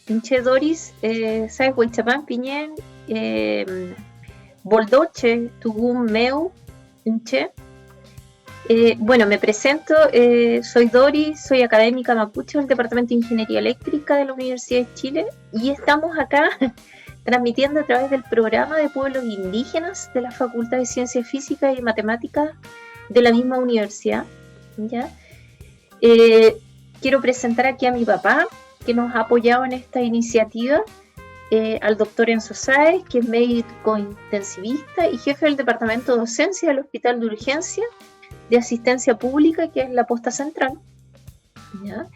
Inche Doris, ¿sabes? Huaychapán, Piñén, Boldoche, Tugún, Meu, Inche. Bueno, me presento, soy Doris, soy académica mapuche del Departamento de Ingeniería Eléctrica de la Universidad de Chile y estamos acá transmitiendo a través del programa de pueblos indígenas de la Facultad de Ciencias Físicas y Matemáticas de la misma universidad, ¿ya? Quiero presentar aquí a mi papá, que nos ha apoyado en esta iniciativa, al doctor Enzo Sáez, que es médico intensivista y jefe del Departamento de Docencia del Hospital de Urgencia de Asistencia Pública, que es la posta central, ¿ya?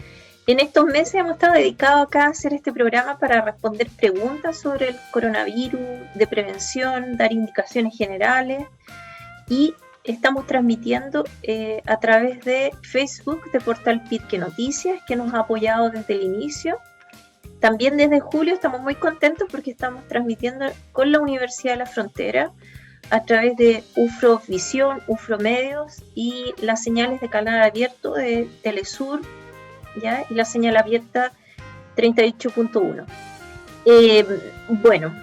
En estos meses hemos estado dedicados acá a hacer este programa para responder preguntas sobre el coronavirus, de prevención, dar indicaciones generales, y estamos transmitiendo a través de Facebook de Portal Pirque Noticias, que nos ha apoyado desde el inicio. También desde julio estamos muy contentos porque estamos transmitiendo con la Universidad de la Frontera a través de UFRO Visión, UFRO Medios y las señales de canal abierto de Telesur, ¿ya? Y la señal abierta 38.1. Bueno,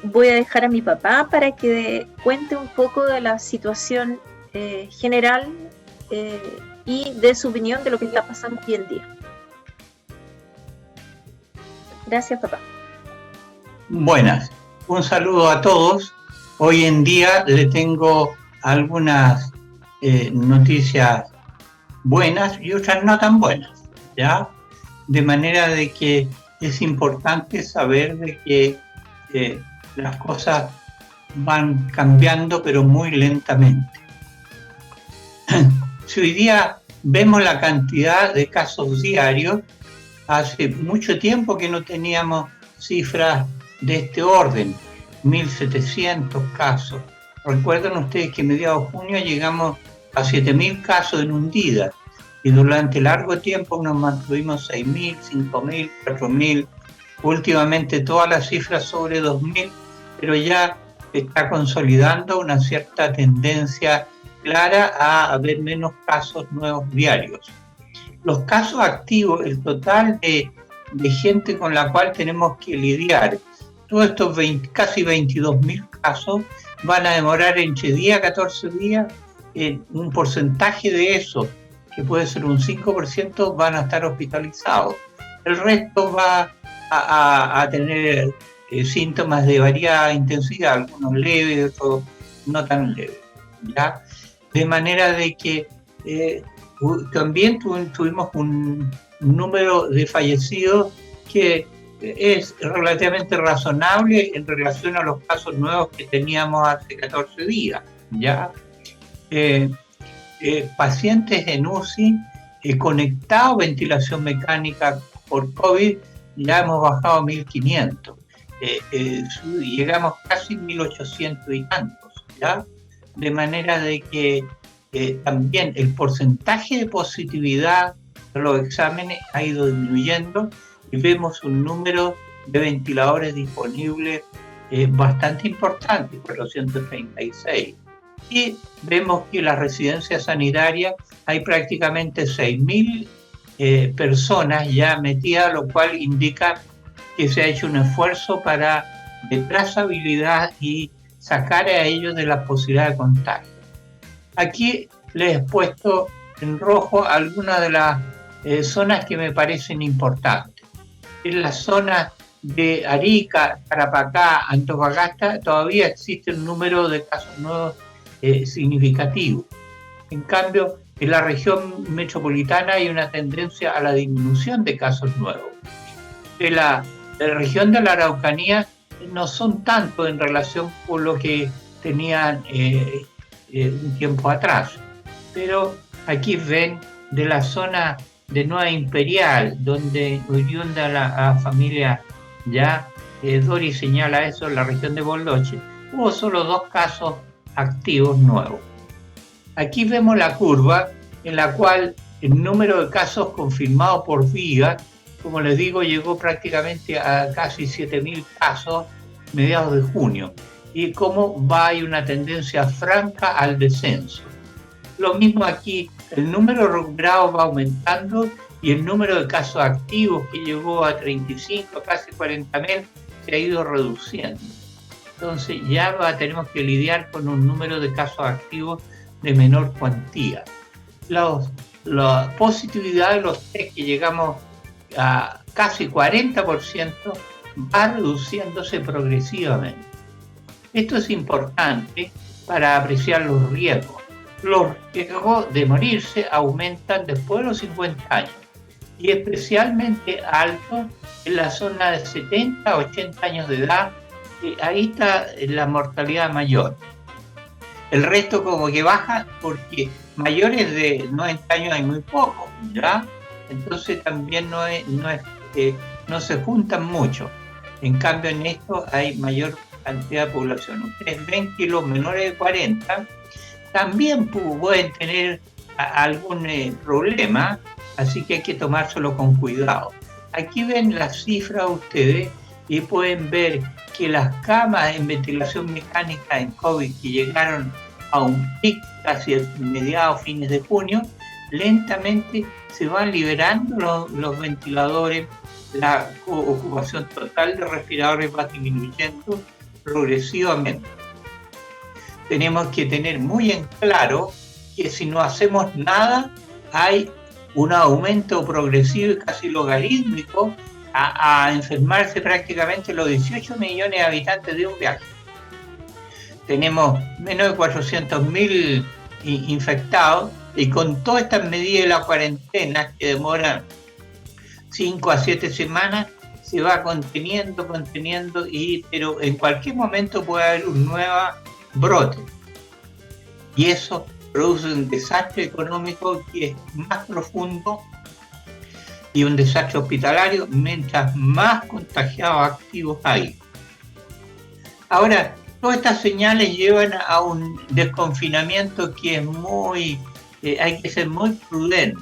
voy a dejar a mi papá para que cuente un poco de la situación general y de su opinión de lo que está pasando hoy en día. Gracias, papá. Buenas, un saludo a todos. Hoy en día le tengo algunas noticias buenas y otras no tan buenas, ¿ya? De manera de que es importante saber de que las cosas van cambiando, pero muy lentamente. Si hoy día vemos la cantidad de casos diarios, hace mucho tiempo que no teníamos cifras de este orden, 1.700 casos. Recuerden ustedes que a mediados de junio llegamos a 7.000 casos en un día y durante largo tiempo nos mantuvimos 6.000, 5.000, 4.000, últimamente todas las cifras sobre 2.000, pero ya está consolidando una cierta tendencia clara a haber menos casos nuevos diarios. Los casos activos, el total de gente con la cual tenemos que lidiar, todos estos casi 22.000 casos van a demorar entre 10 a 14 días, un porcentaje de eso, que puede ser un 5%, van a estar hospitalizados. El resto va a tener síntomas de variada intensidad, algunos leves, otros no tan leves, ¿ya? De manera de que también tuvimos un número de fallecidos que es relativamente razonable en relación a los casos nuevos que teníamos hace 14 días, ¿ya? Pacientes en UCI conectados a ventilación mecánica por COVID, ya hemos bajado a 1.500. Llegamos casi 1.800 y tantos, ¿ya? De manera de que también el porcentaje de positividad de los exámenes ha ido disminuyendo y vemos un número de ventiladores disponibles bastante importante, 436. Y vemos que en las residencias sanitarias hay prácticamente 6.000 personas ya metidas, lo cual indica que se ha hecho un esfuerzo para de trazabilidad y sacar a ellos de la posibilidad de contagio. Aquí les he puesto en rojo algunas de las zonas que me parecen importantes. En la zona de Arica, Tarapacá, Antofagasta, todavía existe un número de casos nuevos significativo. En cambio, en la región metropolitana hay una tendencia a la disminución de casos nuevos. En la región de la Araucanía no son tanto en relación con lo que tenían un tiempo atrás. Pero aquí ven de la zona de Nueva Imperial, donde oriunda la familia, ya Doris señala eso, en la región de Boldoche, hubo solo 2 casos activos nuevos. Aquí vemos la curva en la cual el número de casos confirmados por día, como les digo, llegó prácticamente a casi 7.000 casos mediados de junio, y cómo hay una tendencia franca al descenso. Lo mismo aquí, el número de recuperados va aumentando y el número de casos activos, que llegó a 35, casi 40.000, se ha ido reduciendo. Entonces ya tenemos que lidiar con un número de casos activos de menor cuantía. La positividad de los test, que llegamos a casi 40%, va reduciéndose progresivamente. Esto es importante para apreciar los riesgos. Los riesgos de morirse aumentan después de los 50 años y especialmente altos en la zona de 70 a 80 años de edad. Ahí está la mortalidad mayor. El resto como que baja porque mayores de 90 años hay muy pocos, ¿ya? Entonces también no se juntan mucho. En cambio en esto hay mayor cantidad de población. Ustedes ven que los menores de 40 también pueden tener algún problema, así que hay que tomárselo con cuidado. Aquí ven las cifras ustedes y pueden ver que las camas en ventilación mecánica en COVID, que llegaron a un pic casi a mediados, fines de junio, lentamente se van liberando los ventiladores, la ocupación total de respiradores va disminuyendo progresivamente. Tenemos que tener muy en claro que si no hacemos nada, hay un aumento progresivo y casi logarítmico a enfermarse prácticamente los 18 millones de habitantes de un viaje. Tenemos menos de 400.000 infectados y con todas estas medidas de la cuarentena que demoran 5 a 7 semanas, se va conteniendo, pero en cualquier momento puede haber un nuevo brote. Y eso produce un desastre económico que es más profundo y un desastre hospitalario mientras más contagiados activos hay. Ahora, todas estas señales llevan a un desconfinamiento que es hay que ser muy prudente.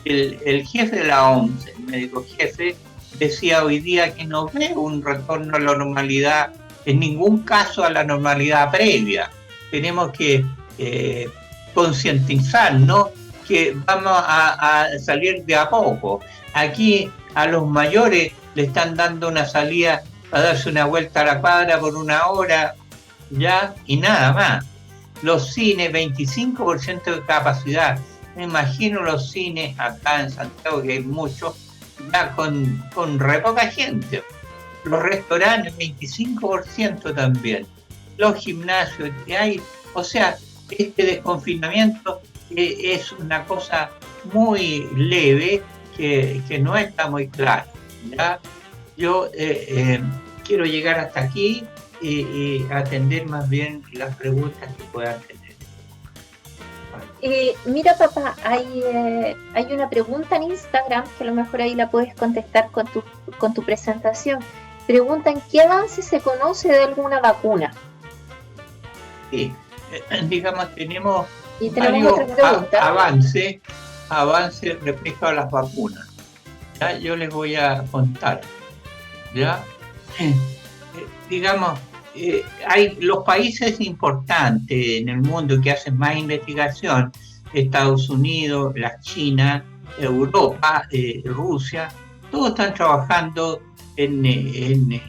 El jefe de la OMS, el médico jefe, decía hoy día que no ve un retorno a la normalidad, en ningún caso a la normalidad previa. Tenemos que concientizarnos que vamos a salir de a poco. Aquí a los mayores le están dando una salida para darse una vuelta a la cuadra por 1 hora, ya, y nada más. Los cines, 25% de capacidad. Me imagino los cines acá en Santiago, que hay muchos, ya con re poca gente. Los restaurantes, 25% también. Los gimnasios que hay. O sea, este desconfinamiento es una cosa muy leve que no está muy clara, ¿ya? Yo quiero llegar hasta aquí y atender más bien las preguntas que puedan tener. Mira, papá, hay una pregunta en Instagram que a lo mejor ahí la puedes contestar con tu presentación. Preguntan, ¿qué avance se conoce de alguna vacuna? Sí, digamos, tenemos varios avances respecto a las vacunas. ¿Ya? Yo les voy a contar. ¿Ya? Digamos, hay los países importantes en el mundo que hacen más investigación, Estados Unidos, la China, Europa, Rusia, todos están trabajando en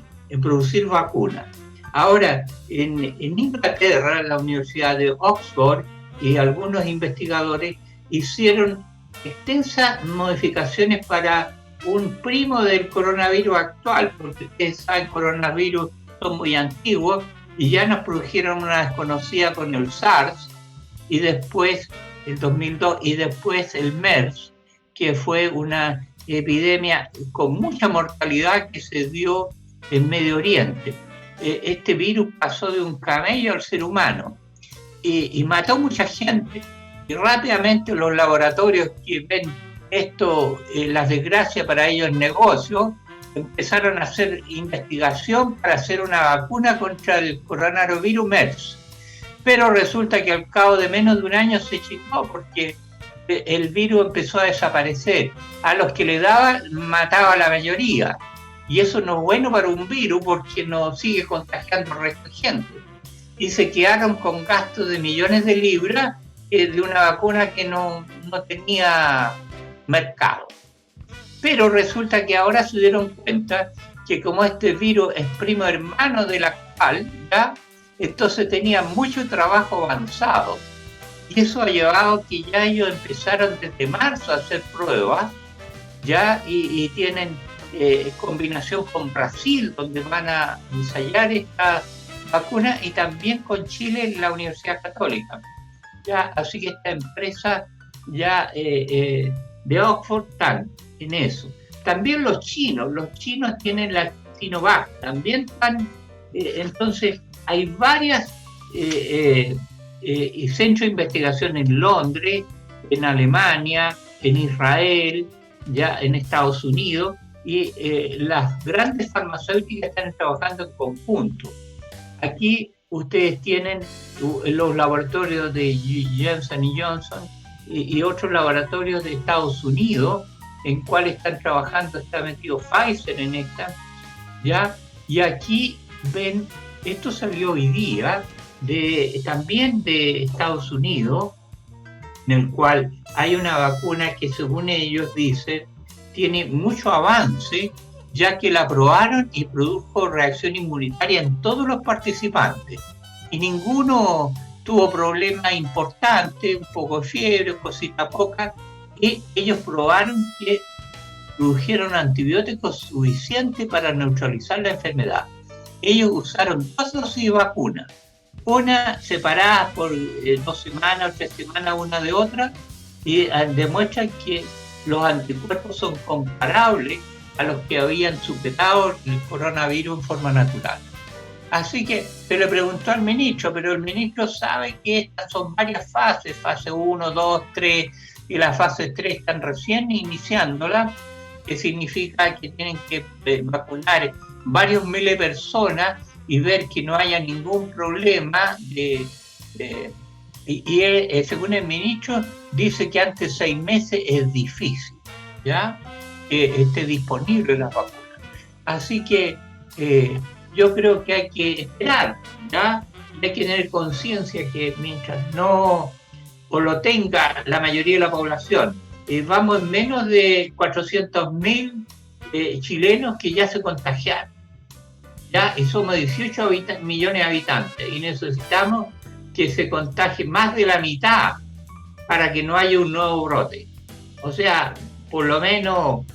producir vacunas. Ahora, en Inglaterra, la Universidad de Oxford y algunos investigadores hicieron extensas modificaciones para un primo del coronavirus actual, porque ustedes saben, coronavirus son muy antiguos y ya nos produjeron una desconocida con el SARS y después el 2002 y después el MERS, que fue una epidemia con mucha mortalidad que se dio en Medio Oriente. Este virus pasó de un camello al ser humano y mató mucha gente. Y rápidamente los laboratorios que ven esto, las desgracias para ellos en negocio, empezaron a hacer investigación para hacer una vacuna contra el coronavirus MERS. Pero resulta que al cabo de menos de un año se achicó porque el virus empezó a desaparecer. A los que le daban, mataba a la mayoría. Y eso no es bueno para un virus porque nos sigue contagiando al resto de gente. Y se quedaron con gastos de millones de libras de una vacuna que no tenía mercado. Pero resulta que ahora se dieron cuenta que como este virus es primo hermano de la cual, ¿ya? Entonces tenían mucho trabajo avanzado. Y eso ha llevado a que ya ellos empezaron desde marzo a hacer pruebas, ya, y tienen combinación con Brasil, donde van a ensayar esta vacuna, y también con Chile en la Universidad Católica. Ya, así que esta empresa ya de Oxford están en eso. También los chinos tienen la Sinovac, también están, entonces hay varias centros de investigación en Londres, en Alemania, en Israel, ya en Estados Unidos, y las grandes farmacéuticas están trabajando en conjunto. Aquí ustedes tienen los laboratorios de Johnson & Johnson y otros laboratorios de Estados Unidos, en cuales están trabajando, está metido Pfizer en esta, ¿ya? Y aquí ven, esto salió hoy día, también de Estados Unidos, en el cual hay una vacuna que, según ellos dicen, tiene mucho avance, ya que la probaron y produjo reacción inmunitaria en todos los participantes. Y ninguno tuvo problemas importantes, un poco de fiebre, cosita poca, y ellos probaron que produjeron antibióticos suficientes para neutralizar la enfermedad. Ellos usaron 2 dosis de vacuna, una separada por 2 semanas o 3 semanas una de otra, y demuestran que los anticuerpos son comparables a los que habían superado el coronavirus en forma natural. Así que se le preguntó al ministro, pero el ministro sabe que estas son varias fases, fase 1, 2, 3, y la fase 3 están recién iniciándola, que significa que tienen que vacunar varios miles de personas y ver que no haya ningún problema. Y él, según el ministro, dice que antes de 6 meses es difícil, ¿ya? Que esté disponible la vacuna. Así que yo creo que hay que esperar, ¿ya? Hay que tener conciencia que mientras no o lo tenga la mayoría de la población, vamos en menos de 400.000 chilenos que ya se contagiaron, ¿ya? Y somos 18 millones de habitantes y necesitamos que se contagie más de la mitad para que no haya un nuevo brote. O sea, por lo menos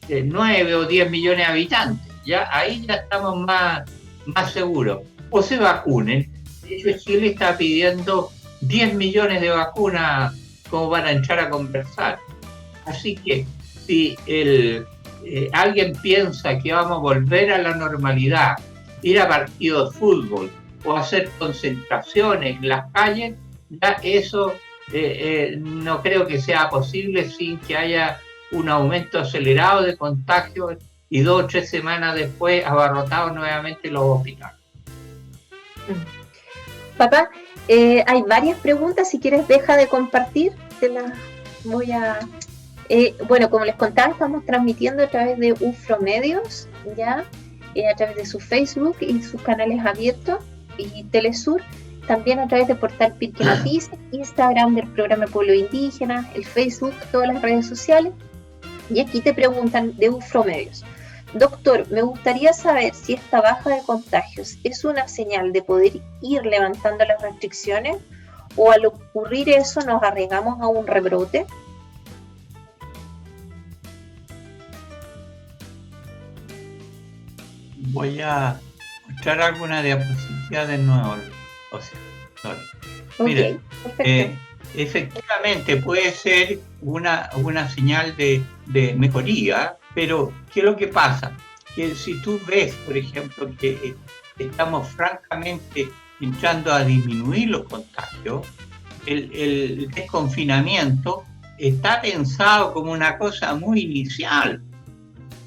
9 o 10 millones de habitantes, ¿ya? Ahí ya estamos más seguros. O se vacunen. De hecho, Chile está pidiendo 10 millones de vacunas como para entrar a conversar. Así que si alguien piensa que vamos a volver a la normalidad, ir a partidos de fútbol o hacer concentraciones en las calles, ya eso no creo que sea posible sin que haya un aumento acelerado de contagios y 2 o 3 semanas después abarrotados nuevamente los hospitales. Papá, hay varias preguntas, si quieres deja de compartir, te las voy a... bueno, como les contaba, estamos transmitiendo a través de UFROmedios, ya, a través de su Facebook y sus canales abiertos, y Telesur, también a través de Portal Pirque Noticias, Instagram del programa Pueblo Indígena, el Facebook, todas las redes sociales. Y aquí te preguntan de UFROmedios: doctor, me gustaría saber si esta baja de contagios es una señal de poder ir levantando las restricciones, o al ocurrir eso nos arriesgamos a un rebrote. Voy a mostrar alguna diapositiva de nuevo. O sea, Okay, mira, efectivamente puede ser una señal de mejoría, pero ¿qué es lo que pasa? Que si tú ves, por ejemplo, que estamos francamente entrando a disminuir los contagios, el desconfinamiento está pensado como una cosa muy inicial.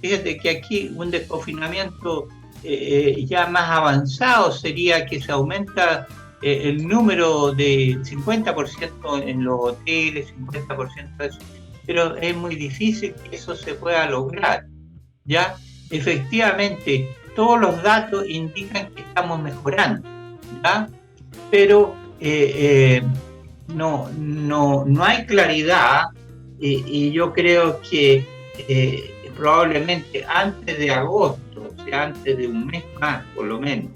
Fíjate que aquí un desconfinamiento ya más avanzado sería que se aumenta el número de 50% en los hoteles, 50% de eso, pero es muy difícil que eso se pueda lograr, ¿ya? Efectivamente, todos los datos indican que estamos mejorando, ¿ya? Pero no hay claridad, y yo creo que probablemente antes de agosto, o sea, antes de un mes más, por lo menos,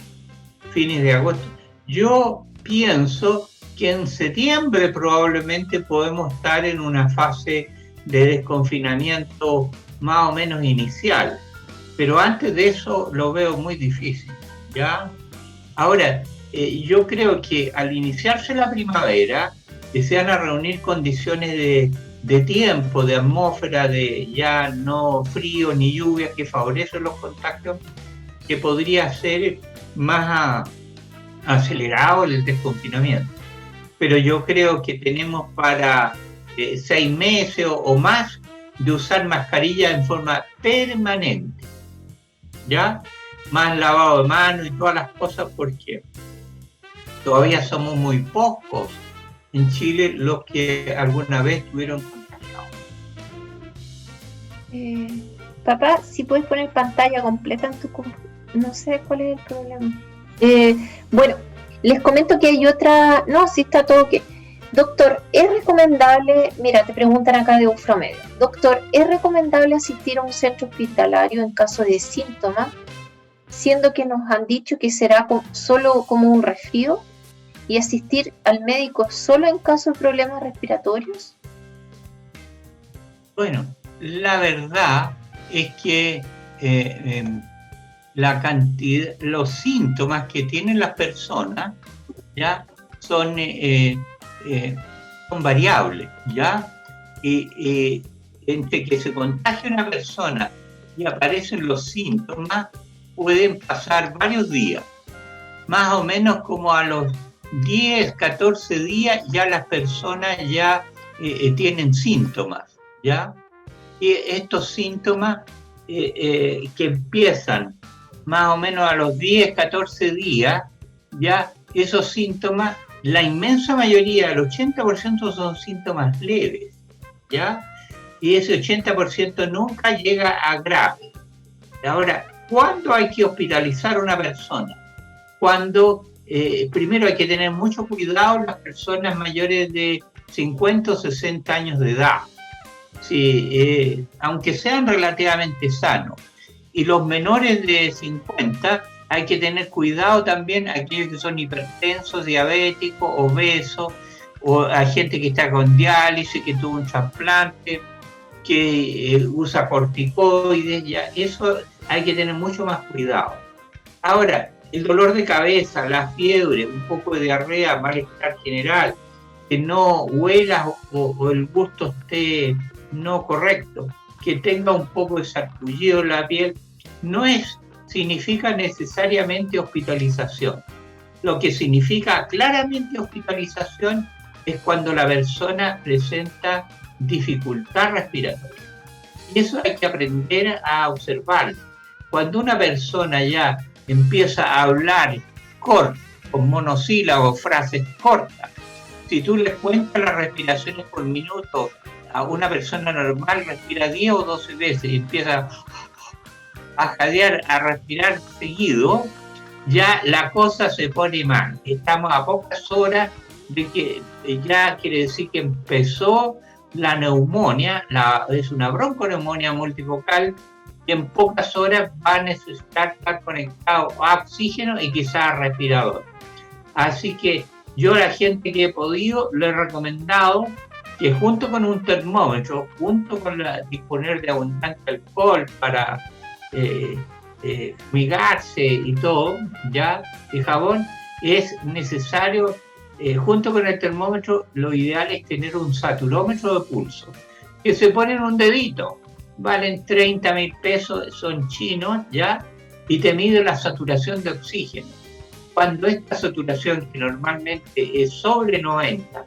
fines de agosto. Yo pienso que en septiembre probablemente podemos estar en una fase de desconfinamiento más o menos inicial, pero antes de eso lo veo muy difícil, ¿ya? Ahora, yo creo que al iniciarse la primavera, se van a reunir condiciones de tiempo, de atmósfera, de ya no frío ni lluvia, que favorecen los contagios, que podría ser más acelerado el desconfinamiento. Pero yo creo que tenemos para 6 meses o más de usar mascarilla en forma permanente, ¿ya? Más lavado de manos y todas las cosas, porque todavía somos muy pocos en Chile los que alguna vez estuvieron contagiados. Papá, si puedes poner pantalla completa en tu computadora, no sé cuál es el problema. Bueno, les comento que hay otra. No, sí está todo ok. Doctor, ¿es recomendable? Mira, te preguntan acá de Ufromedio. Doctor, ¿es recomendable asistir a un centro hospitalario en caso de síntomas, siendo que nos han dicho que será solo como un resfrío, y asistir al médico solo en caso de problemas respiratorios? Bueno, la verdad es que la cantidad, los síntomas que tienen las personas ya son variables, ¿ya? Entre que se contagia una persona y aparecen los síntomas, pueden pasar varios días, más o menos como a los 10, 14 días ya las personas ya tienen síntomas, ¿ya? Y estos síntomas que empiezan más o menos a los 10, 14 días, ya esos síntomas, la inmensa mayoría, el 80% son síntomas leves, ¿ya? Y ese 80% nunca llega a grave. Ahora, ¿cuándo hay que hospitalizar a una persona? Cuando primero hay que tener mucho cuidado las personas mayores de 50 o 60 años de edad, sí, aunque sean relativamente sanos. Y los menores de 50 hay que tener cuidado también, aquellos que son hipertensos, diabéticos, obesos, o a gente que está con diálisis, que tuvo un trasplante, que usa corticoides, ya, eso hay que tener mucho más cuidado. Ahora, el dolor de cabeza, la fiebre, un poco de diarrea, malestar general, que no huelas o el gusto esté no correcto, que tenga un poco de sarpullido en la piel, no significa necesariamente hospitalización. Lo que significa claramente hospitalización es cuando la persona presenta dificultad respiratoria. Y eso hay que aprender a observarlo. Cuando una persona ya empieza a hablar corto, con monosílabos, frases cortas, si tú le cuentas las respiraciones por minuto, a una persona normal respira 10 o 12 veces y empieza a jadear, a respirar seguido, ya la cosa se pone mal. Estamos a pocas horas de que ya quiere decir que empezó la neumonía, es una bronconeumonía multifocal, y en pocas horas va a necesitar estar conectado a oxígeno y quizás a respirador. Así que yo a la gente que he podido le he recomendado que junto con un termómetro, junto con disponer de abundante alcohol para fumigarse y todo, ya, y jabón, es necesario, junto con el termómetro, lo ideal es tener un saturómetro de pulso, que se pone en un dedito, valen 30.000 pesos, son chinos, ya, y te mide la saturación de oxígeno. Cuando esta saturación, que normalmente es sobre 90,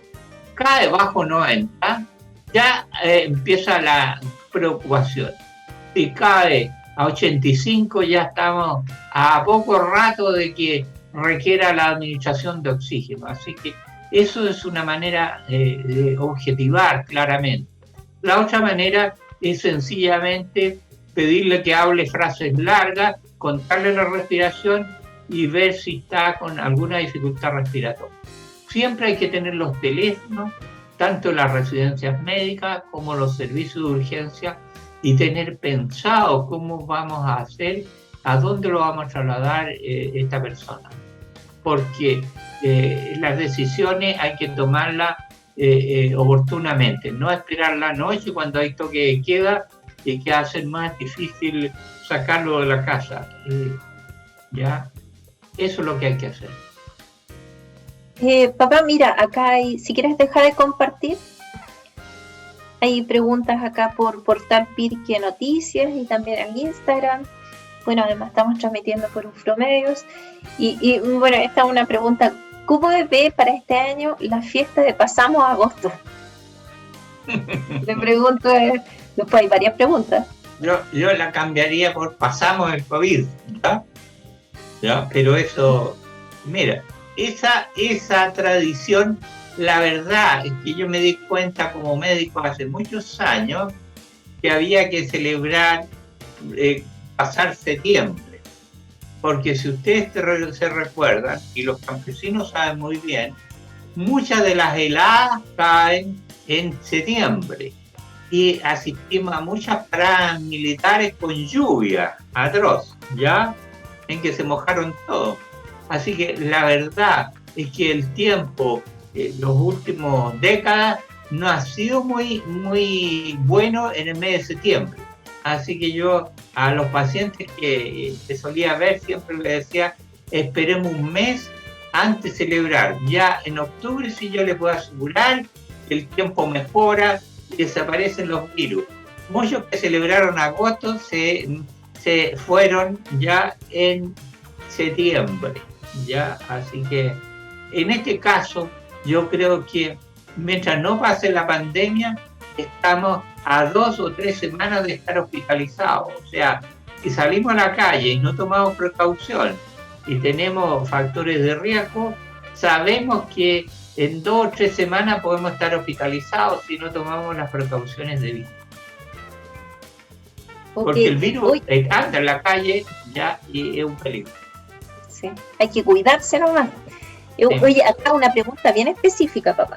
cae bajo 90, ya empieza la preocupación. Si cae a 85, ya estamos a poco rato de que requiera la administración de oxígeno. Así que eso es una manera de objetivar claramente. La otra manera es sencillamente pedirle que hable frases largas, contarle la respiración y ver si está con alguna dificultad respiratoria. Siempre hay que tener los teléfonos, tanto en las residencias médicas como los servicios de urgencia, y tener pensado cómo vamos a hacer, a dónde lo vamos a trasladar esta persona. Porque las decisiones hay que tomarlas oportunamente, no esperar la noche cuando hay toque de queda y que hace más difícil sacarlo de la casa. ¿Ya? Eso es lo que hay que hacer. Papá, mira, acá hay, si quieres dejar de compartir, hay preguntas acá por Portal Pirque Noticias y también en Instagram. Bueno, además estamos transmitiendo por Ufromedios. Y bueno, esta es una pregunta. ¿Cómo ve para este año la fiesta de Pasamos Agosto? Le pregunto, después hay varias preguntas. Yo la cambiaría por Pasamos el COVID, ¿ya? ¿Ya? Pero eso, mira, esa tradición, la verdad es que yo me di cuenta como médico hace muchos años que había que celebrar, pasar septiembre, porque si ustedes se recuerdan, y los campesinos saben muy bien, muchas de las heladas caen en septiembre, y asistimos a muchas paradas militares con lluvia atroz, ¿ya? En que se mojaron todos. Así que la verdad es que el tiempo, los últimos décadas, no ha sido muy bueno en el mes de septiembre. Así que yo a los pacientes que solía ver siempre les decía, esperemos un mes antes de celebrar. Ya en octubre sí yo les puedo asegurar que el tiempo mejora y desaparecen los virus. Muchos que celebraron agosto se fueron ya en septiembre, ¿ya? Así que en este caso yo creo que mientras no pase la pandemia estamos a 2 o 3 semanas de estar hospitalizados. O sea, si salimos a la calle y no tomamos precaución y tenemos factores de riesgo, sabemos que en 2 o 3 semanas podemos estar hospitalizados si no tomamos las precauciones debidas. Porque el virus anda en la calle ya y es un peligro. Sí, hay que cuidarse nomás. Sí. Oye, acá una pregunta bien específica, papá,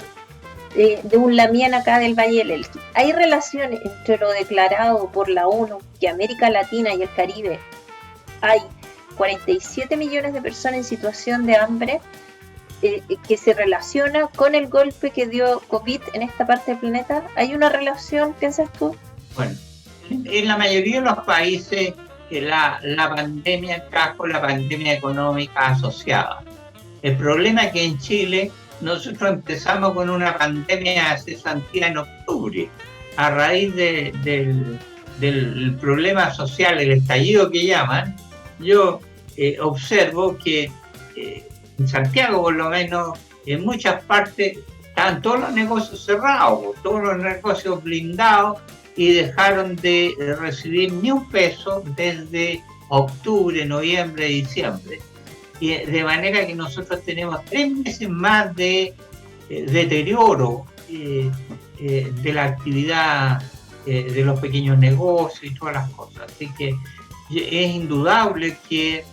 de un lamián acá del Valle del Elqui. ¿Hay relación entre lo declarado por la ONU, que América Latina y el Caribe hay 47 millones de personas en situación de hambre, que se relaciona con el golpe que dio COVID en esta parte del planeta? ¿Hay una relación, piensas tú? Bueno, en la mayoría de los países la pandemia trajo la pandemia económica asociada. El problema es que en Chile nosotros empezamos con una pandemia cesantía en octubre, a raíz del problema social, el estallido que llaman. Yo observo que en Santiago, por lo menos, en muchas partes estaban todos los negocios cerrados, todos los negocios blindados, y dejaron de recibir ni un peso desde octubre, noviembre, diciembre. Y de manera que nosotros tenemos 3 meses más de deterioro de la actividad de los pequeños negocios y todas las cosas. Así que es indudable que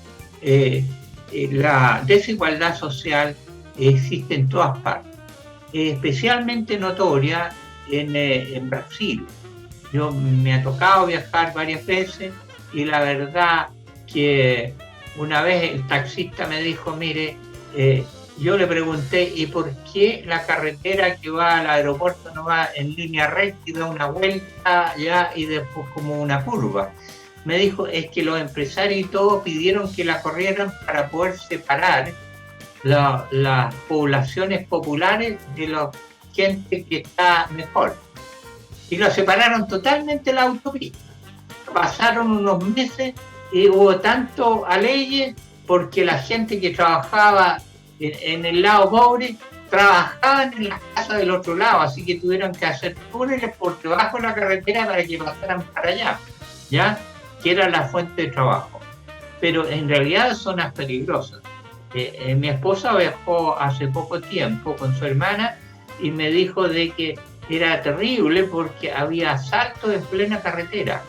la desigualdad social existe en todas partes, especialmente notoria en Brasil. Yo me ha tocado viajar varias veces y la verdad que una vez el taxista me dijo, mire, yo le pregunté, ¿y por qué la carretera que va al aeropuerto no va en línea recta y da una vuelta ya y después como una curva? Me dijo, es que los empresarios y todos pidieron que la corrieran para poder separar las poblaciones populares de la gente que está mejor. Y lo separaron totalmente la autopista. Pasaron unos meses y hubo tanto a leyes porque la gente que trabajaba en el lado pobre trabajaban en las casas del otro lado, así que tuvieron que hacer túneles por debajo de la carretera para que pasaran para allá, ¿ya? Que era la fuente de trabajo. Pero en realidad son zonas peligrosas. Mi esposa viajó hace poco tiempo con su hermana y me dijo de que era terrible porque había asaltos en plena carretera.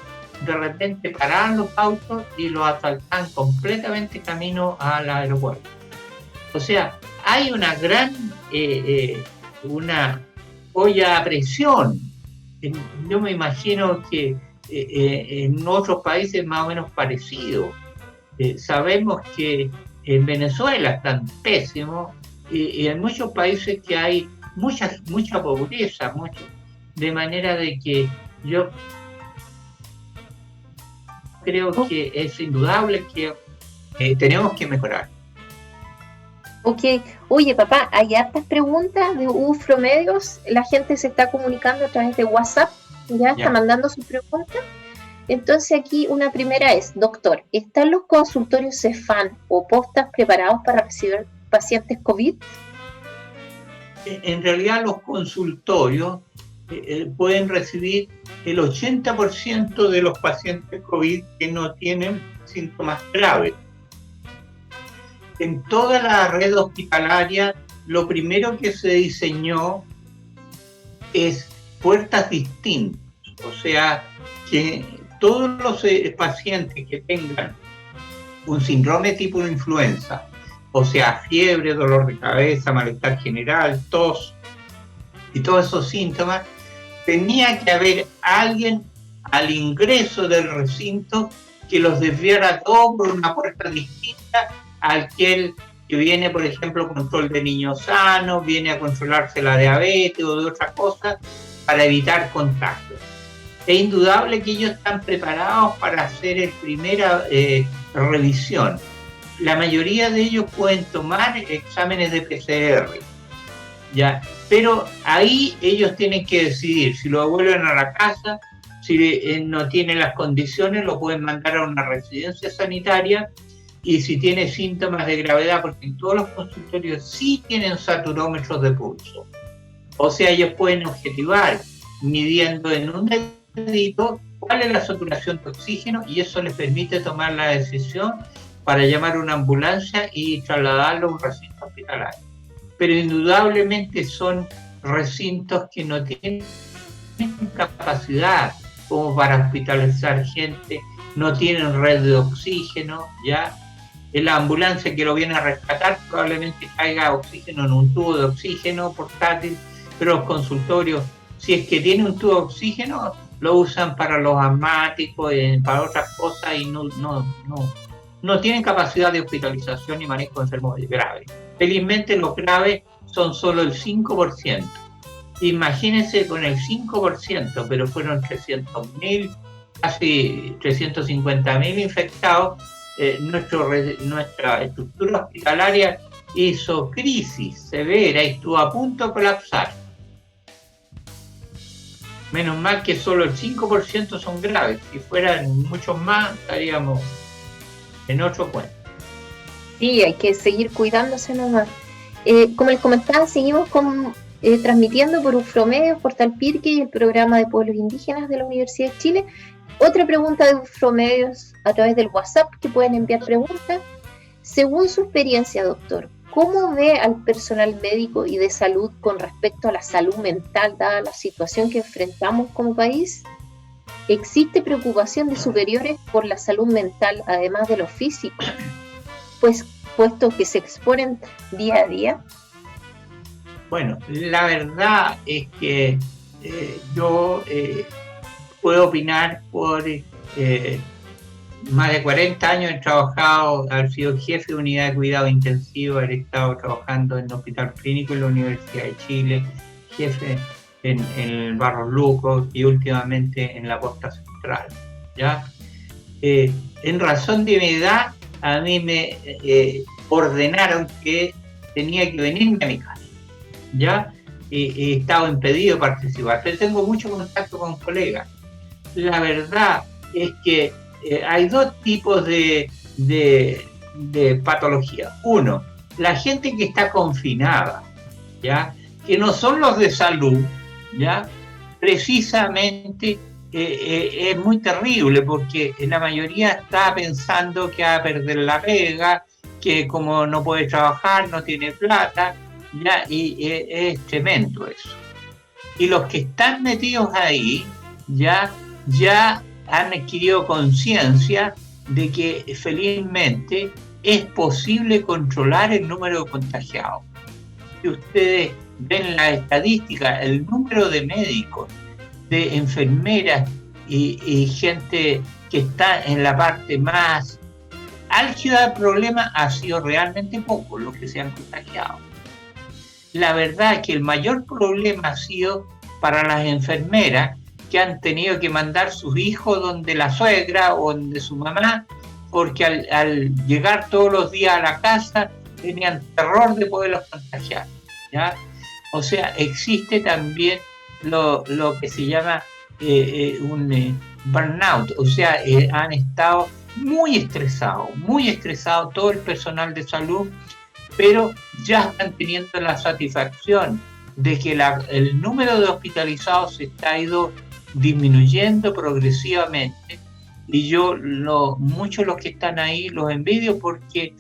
De repente paraban los autos y los asaltaban completamente camino al aeropuerto. O sea, hay una gran una olla a presión. Yo me imagino que en otros países más o menos parecido. Sabemos que en Venezuela están pésimos y en muchos países que hay mucha pobreza, de manera de que yo creo que es indudable que tenemos que mejorar. Ok, oye papá, hay hartas preguntas de UFROmedios, la gente se está comunicando a través de WhatsApp, ya está mandando sus preguntas. Entonces aquí una primera es, doctor, ¿están los consultorios CEFAM o postas preparados para recibir pacientes COVID? En realidad los consultorios pueden recibir el 80% de los pacientes COVID que no tienen síntomas graves. En toda la red hospitalaria, lo primero que se diseñó es puertas distintas, o sea, que todos los pacientes que tengan un síndrome tipo influenza, o sea, fiebre, dolor de cabeza, malestar general, tos y todos esos síntomas, tenía que haber alguien al ingreso del recinto que los desviara todos por una puerta distinta a aquel que viene, por ejemplo, control de niños sanos, viene a controlarse la diabetes o de otras cosas para evitar contactos. Es indudable que ellos están preparados para hacer la primera revisión. La mayoría de ellos pueden tomar exámenes de PCR, ¿ya? Pero ahí ellos tienen que decidir si lo devuelven a la casa, si no tiene las condiciones, lo pueden mandar a una residencia sanitaria, y si tiene síntomas de gravedad, porque en todos los consultorios sí tienen saturómetros de pulso. O sea, ellos pueden objetivar midiendo en un dedito cuál es la saturación de oxígeno, y eso les permite tomar la decisión para llamar a una ambulancia y trasladarlo a un recinto hospitalario. Pero indudablemente son recintos que no tienen capacidad como para hospitalizar gente, no tienen red de oxígeno, ¿ya? En la ambulancia que lo viene a rescatar probablemente caiga oxígeno en un tubo de oxígeno portátil, pero los consultorios, si es que tiene un tubo de oxígeno, lo usan para los asmáticos, para otras cosas, y no tienen capacidad de hospitalización y manejo de enfermos graves. Felizmente los graves son solo el 5%. Imagínense con el 5%, pero fueron 300.000, casi 350.000 infectados. Nuestra estructura hospitalaria hizo crisis severa y estuvo a punto de colapsar. Menos mal que solo el 5% son graves. Si fueran muchos más, estaríamos en otro cuento. Sí, hay que seguir cuidándose nomás. Como les comentaba, seguimos transmitiendo por UFROmedios, Portal Pirque y el programa de pueblos indígenas de la Universidad de Chile. Otra pregunta de UFROmedios a través del WhatsApp, que pueden enviar preguntas. Según su experiencia, doctor, ¿cómo ve al personal médico y de salud con respecto a la salud mental, dada la situación que enfrentamos como país? ¿Existe preocupación de superiores por la salud mental, además de lo físico, puesto que se exponen día a día? Bueno, la verdad es que yo puedo opinar por más de 40 años. He trabajado, he sido jefe de unidad de cuidado intensivo, he estado trabajando en el Hospital Clínico en la Universidad de Chile, jefe en el Barros Luco y últimamente en la Costa Central, ¿ya? En razón de mi edad, a mí me ordenaron que tenía que venirme a mi casa, ¿ya? He estado impedido de participar, pero tengo mucho contacto con colegas. La verdad es que hay dos tipos de patología. Uno, la gente que está confinada, ¿ya? Que no son los de salud, ¿ya? Precisamente es muy terrible, porque la mayoría está pensando que va a perder la pega, que como no puede trabajar, no tiene plata, ¿ya? Y es tremendo eso. Y los que están metidos ahí ya han adquirido conciencia de que felizmente es posible controlar el número de contagiados. Si ustedes ven la estadística, el número de médicos, de enfermeras y gente que está en la parte más álgida del problema ha sido realmente poco los que se han contagiado. La verdad es que el mayor problema ha sido para las enfermeras que han tenido que mandar sus hijos donde la suegra o donde su mamá, porque al llegar todos los días a la casa tenían terror de poderlos contagiar, ¿ya? O sea, existe también lo que se llama un burnout, o sea, han estado muy estresados todo el personal de salud, pero ya están teniendo la satisfacción de que el número de hospitalizados se está ido disminuyendo progresivamente, y yo muchos de los que están ahí los envidio porque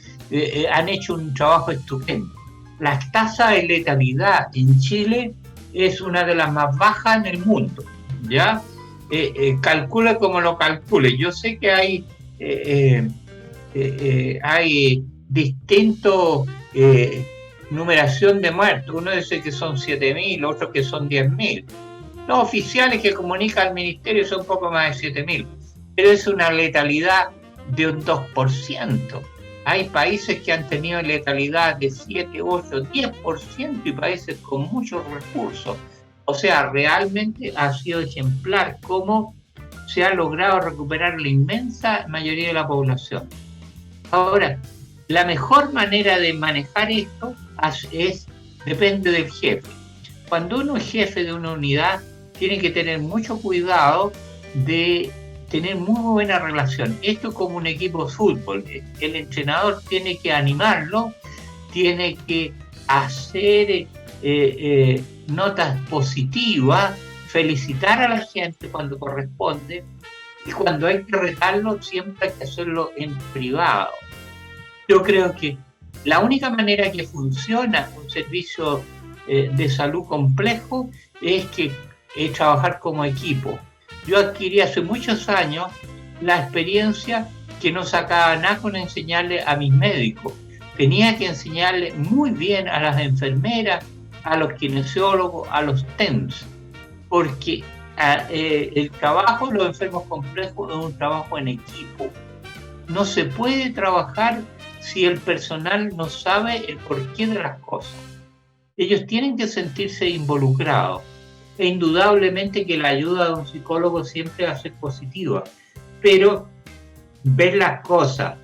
han hecho un trabajo estupendo. La tasa de letalidad en Chile es una de las más bajas en el mundo, ¿ya? Calcule como lo calcule. Yo sé que hay distintos numeración de muertos. Uno dice que son 7.000, otro que son 10.000. Los oficiales que comunica al ministerio son un poco más de 7.000, pero es una letalidad de un 2%. Hay países que han tenido letalidad de 7, 8, 10% y países con muchos recursos. O sea, realmente ha sido ejemplar cómo se ha logrado recuperar la inmensa mayoría de la población. Ahora, la mejor manera de manejar esto depende del jefe. Cuando uno es jefe de una unidad, tiene que tener mucho cuidado de tener muy buena relación. Esto es como un equipo de fútbol. El entrenador tiene que animarlo, tiene que hacer notas positivas, felicitar a la gente cuando corresponde, y cuando hay que retarlo, siempre hay que hacerlo en privado. Yo creo que la única manera que funciona un servicio de salud complejo es trabajar como equipo. Yo adquirí hace muchos años la experiencia que no sacaba nada con enseñarle a mis médicos. Tenía que enseñarle muy bien a las enfermeras, a los kinesiólogos, a los TENS, porque el trabajo de los enfermos complejos es un trabajo en equipo. No se puede trabajar si el personal no sabe el porqué de las cosas. Ellos tienen que sentirse involucrados. E indudablemente que la ayuda de un psicólogo siempre va a ser positiva, pero ver las cosas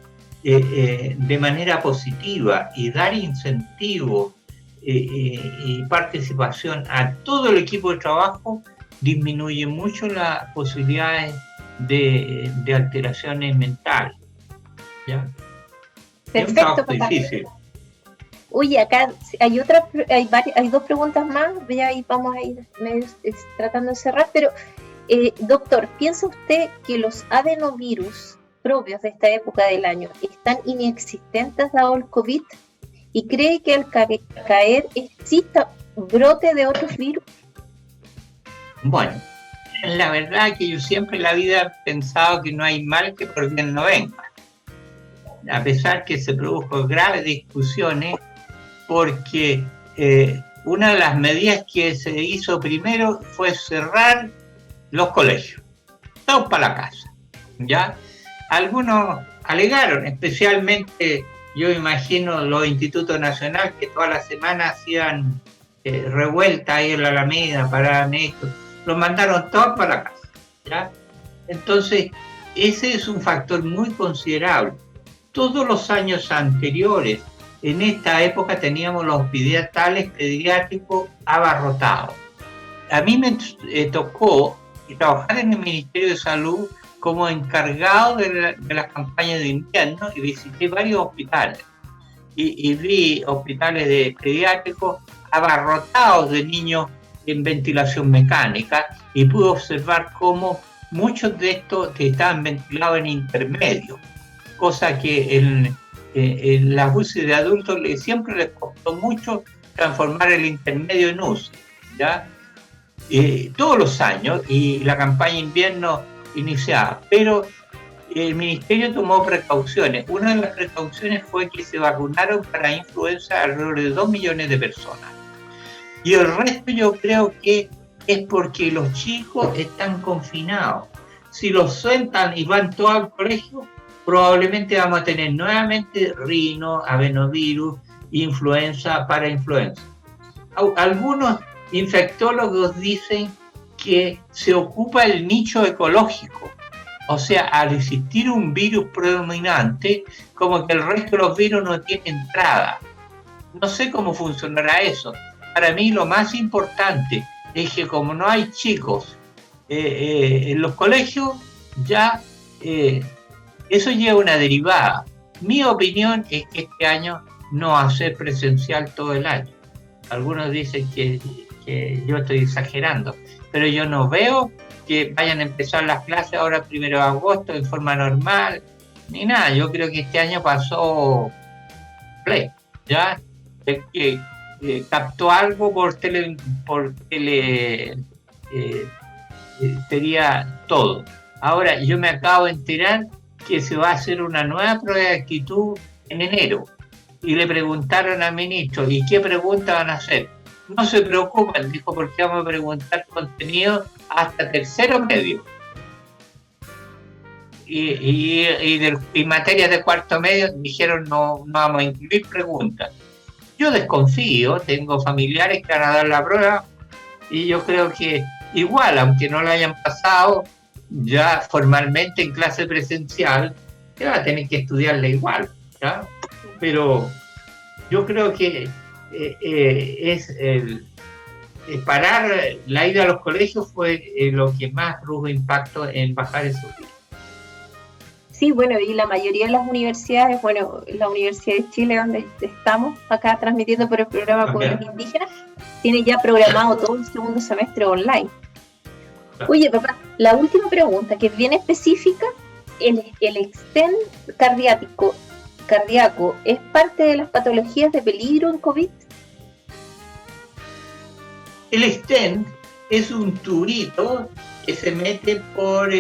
de manera positiva y dar incentivo y participación a todo el equipo de trabajo disminuye mucho las posibilidades de alteraciones mentales, ¿ya? Perfecto, papá. Difícil. Oye, acá hay dos preguntas más, ya ahí vamos a ir tratando de cerrar, pero doctor, ¿piensa usted que los adenovirus propios de esta época del año están inexistentes dado el COVID? ¿Y cree que al caer exista brote de otros virus? Bueno, la verdad que yo siempre en la vida he pensado que no hay mal que por bien no venga. A pesar que se produjo graves discusiones, porque una de las medidas que se hizo primero fue cerrar los colegios, todos para la casa, ¿ya? Algunos alegaron, especialmente yo imagino los institutos nacionales que toda la semana hacían revuelta ahí en la Alameda, paraban esto, los mandaron todos para la casa, ¿ya? Entonces, ese es un factor muy considerable. Todos los años anteriores, en esta época teníamos los hospitales pediátricos abarrotados. A mí me tocó trabajar en el Ministerio de Salud como encargado de las campañas de invierno y visité varios hospitales. Y vi hospitales de pediátricos abarrotados de niños en ventilación mecánica, y pude observar cómo muchos de estos estaban ventilados en intermedio, cosa que en la UCI de adultos siempre les costó mucho transformar el intermedio en UCI, ¿ya? Todos los años, y la campaña invierno iniciada, pero el ministerio tomó precauciones. Una de las precauciones fue que se vacunaron para influenza alrededor de 2 millones de personas. Y el resto yo creo que es porque los chicos están confinados. si los sueltan y van todos al colegio, probablemente vamos a tener nuevamente rino, adenovirus, influenza, parainfluenza. Algunos infectólogos dicen que se ocupa el nicho ecológico. O sea, al existir un virus predominante, como que el resto de los virus no tiene entrada. No sé cómo funcionará eso. Para mí lo más importante es que como no hay chicos en los colegios, ya eso lleva una derivada. Mi opinión es que este año no va a ser presencial todo el año. Algunos dicen que yo estoy exagerando, pero yo no veo que vayan a empezar las clases ahora 1 de agosto en forma normal, ni nada. Yo creo que este año pasó play, ¿ya? Que captó algo por tele, sería todo. Ahora, yo me acabo de enterar que se va a hacer una nueva prueba de actitud en enero, y le preguntaron al ministro, ¿y qué pregunta van a hacer? No se preocupen, dijo, porque vamos a preguntar contenido hasta tercero medio. Y materias de cuarto medio dijeron no vamos a incluir preguntas. Yo desconfío, tengo familiares que van a dar la prueba y yo creo que igual, aunque no la hayan pasado ya formalmente en clase presencial, se va a tener que estudiarla igual, ¿ya? Pero yo creo que parar la ida a los colegios fue lo que más produjo impacto en bajar esos días. Sí, bueno, y la mayoría de las universidades, bueno, la Universidad de Chile, donde estamos acá transmitiendo por el programa Pueblos Indígenas, tiene ya programado todo el segundo semestre online. Oye, papá, la última pregunta, que es bien específica, ¿el stent cardíaco es parte de las patologías de peligro en COVID? El stent es un tubito que se mete por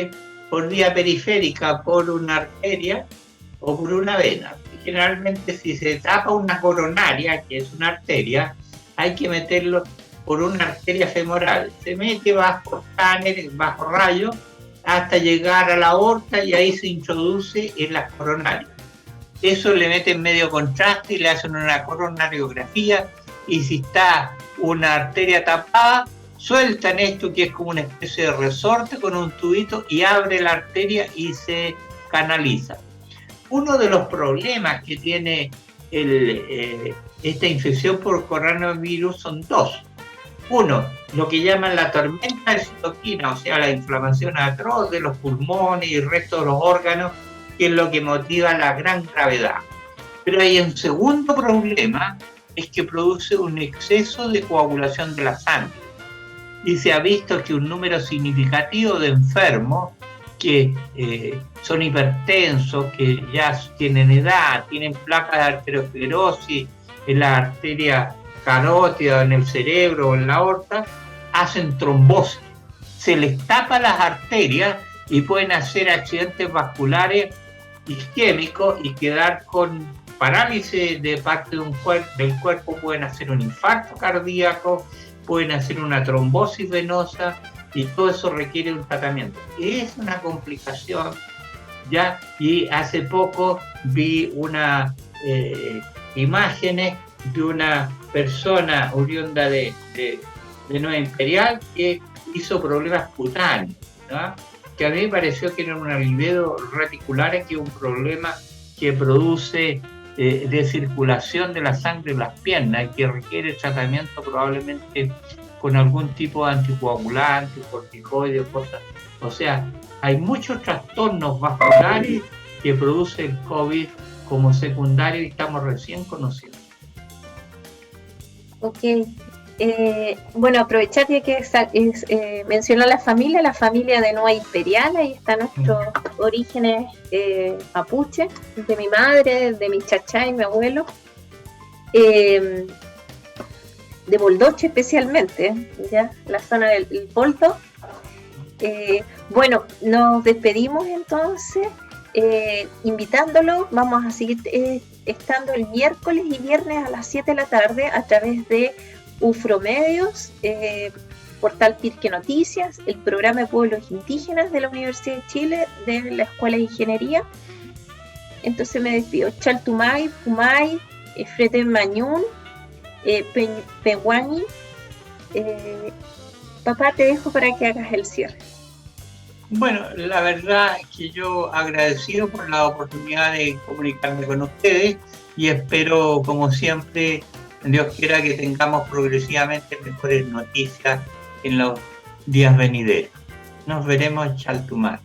vía periférica, por una arteria o por una vena. Generalmente si se tapa una coronaria, que es una arteria, hay que meterlo por una arteria femoral. Se mete bajo escáner, bajo rayo, hasta llegar a la aorta y ahí se introduce en las coronarias. Eso le meten medio contraste y le hacen una coronariografía, y si está una arteria tapada, sueltan esto que es como una especie de resorte con un tubito y abre la arteria y se canaliza. Uno de los problemas que tiene esta infección por coronavirus son dos. Uno, lo que llaman la tormenta de citoquina, o sea, la inflamación atroz de los pulmones y el resto de los órganos, que es lo que motiva la gran gravedad. Pero hay un segundo problema, es que produce un exceso de coagulación de la sangre. Y se ha visto que un número significativo de enfermos que son hipertensos, que ya tienen edad, tienen placas de arteriosclerosis en la arteria carótida, en el cerebro o en la aorta, hacen trombosis. Se les tapa las arterias y pueden hacer accidentes vasculares isquémicos y quedar con parálisis de parte del cuerpo, pueden hacer un infarto cardíaco, pueden hacer una trombosis venosa, y todo eso requiere un tratamiento. Es una complicación, ¿ya? Y hace poco vi unas imágenes de una persona oriunda de Nueva Imperial que hizo problemas cutáneos, ¿no? Que a mí me pareció que era una libido reticular, que es un problema que produce de circulación de la sangre en las piernas y que requiere tratamiento probablemente con algún tipo de anticoagulante, corticoide, cosas. O sea, hay muchos trastornos vasculares que produce el COVID como secundario y estamos recién conociendo. Ok. Bueno, aprovechar ya que mencionó la familia de Nueva Imperial, ahí están nuestros orígenes mapuche, de mi madre, de mi chachá y mi abuelo, de Boldoche especialmente, ya la zona del Poldo. Bueno, nos despedimos entonces, invitándolo. Vamos a seguir estando el miércoles y viernes a las 7 de la tarde a través de UFRO Medios, portal Pirque Noticias, el programa de pueblos indígenas de la Universidad de Chile, de la Escuela de Ingeniería. Entonces me despido. Chaltumay, Pumay, Freten Mañún, Pehuani. Papá, te dejo para que hagas el cierre. Bueno, la verdad es que yo agradecido por la oportunidad de comunicarme con ustedes y espero, como siempre, Dios quiera que tengamos progresivamente mejores noticias en los días venideros. Nos veremos, Chaltumar.